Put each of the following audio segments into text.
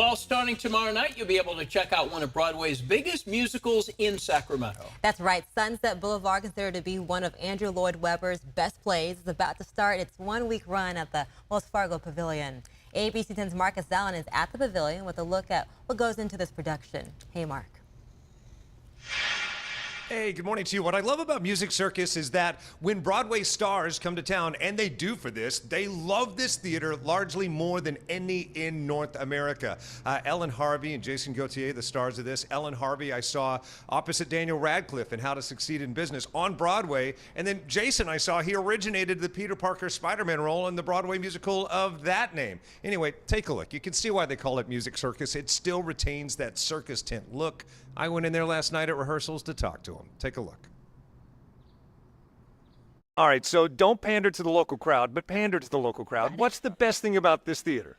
Well, starting tomorrow night, you'll be able to check out one of Broadway's biggest musicals in Sacramento. That's right. Sunset Boulevard, considered to be one of Andrew Lloyd Webber's best plays, is about to start its one-week run at the Wells Fargo Pavilion. ABC 10's Marcus Allen is at the pavilion with a look at what goes into this production. Hey, Mark. Hey, good morning to you. What I love about Music Circus is that when Broadway stars come to town, and they do for this, they love this theater largely more than any in North America. Ellen Harvey and Jason Gauthier, the stars of this. Ellen Harvey I saw opposite Daniel Radcliffe in How to Succeed in Business on Broadway. And then Jason I saw, he originated the Peter Parker Spider-Man role in the Broadway musical of that name. Anyway, take a look. You can see why they call it Music Circus. It still retains that circus tent look. I went in there last night at rehearsals to talk to him. Take a look. All right, so don't pander to the local crowd, but pander to the local crowd. What's the best thing about this theater?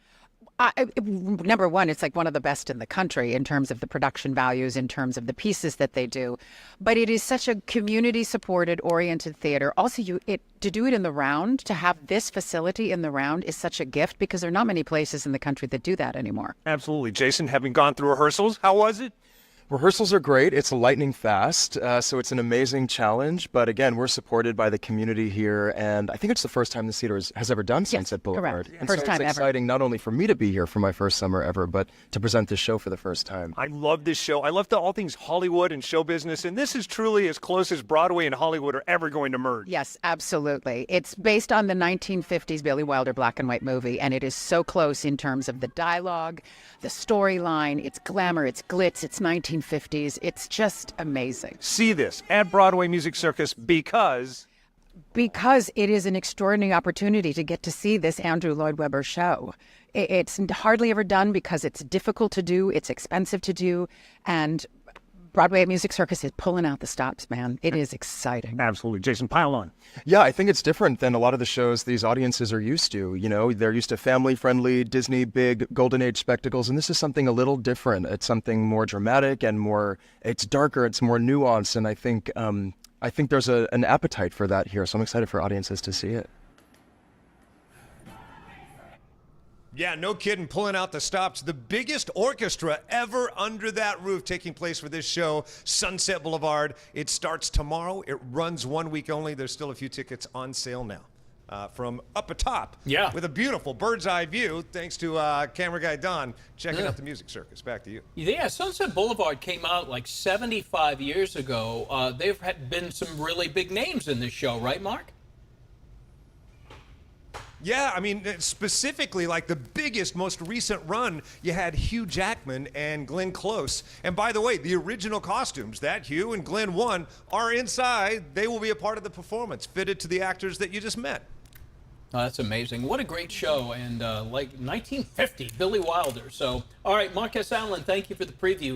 Number one, it's like one of the best in the country in terms of the production values, in terms of the pieces that they do. But it is such a community-supported, oriented theater. Also, to do it in the Round, to have this facility in the Round is such a gift because there are not many places in the country that do that anymore. Absolutely. Jason, having gone through rehearsals, how was it? Rehearsals are great. It's lightning fast, so it's an amazing challenge. But again, we're supported by the community here, and I think it's the first time the theater has ever done Sunset Boulevard. Correct. And First so time it's ever. exciting not only for me to be here for my first summer ever, but to present this show for the first time. I love this show. I love all things Hollywood and show business, and this is truly as close as Broadway and Hollywood are ever going to merge. Yes, absolutely. It's based on the 1950s Billy Wilder black and white movie, and it is so close in terms of the dialogue, the storyline, it's glamour, it's glitz, it's 1950s. It's just amazing. See this at Broadway Music Circus because it is an extraordinary opportunity to get to see this Andrew Lloyd Webber show. It's hardly ever done because it's difficult to do, it's expensive to do, and Broadway Music Circus is pulling out the stops, man. It is exciting. absolutely. Jason, pile on. Yeah, I think it's different than a lot of the shows these audiences are used to. You know, they're used to family-friendly, Disney, big, golden age spectacles, and this is something a little different. It's something more dramatic and it's darker, it's more nuanced, and I think there's an appetite for that here, so I'm excited for audiences to see it. Yeah, no kidding, pulling out the stops. The biggest orchestra ever under that roof taking place for this show, Sunset Boulevard. It starts tomorrow. It runs 1 week only. There's still a few tickets on sale now. From up atop, with a beautiful bird's eye view, thanks to camera guy Don, checking out the Music Circus. Back to you. Yeah, Sunset Boulevard came out like 75 years ago. There have been some really big names in this show, right, Mark? Yeah, I mean, specifically, like the biggest, most recent run, you had Hugh Jackman and Glenn Close. And by the way, the original costumes that Hugh and Glenn won are inside. They will be a part of the performance, fitted to the actors that you just met. Oh, that's amazing. What a great show. And like 1950, Billy Wilder. So, all right, Marcus Allen, thank you for the preview.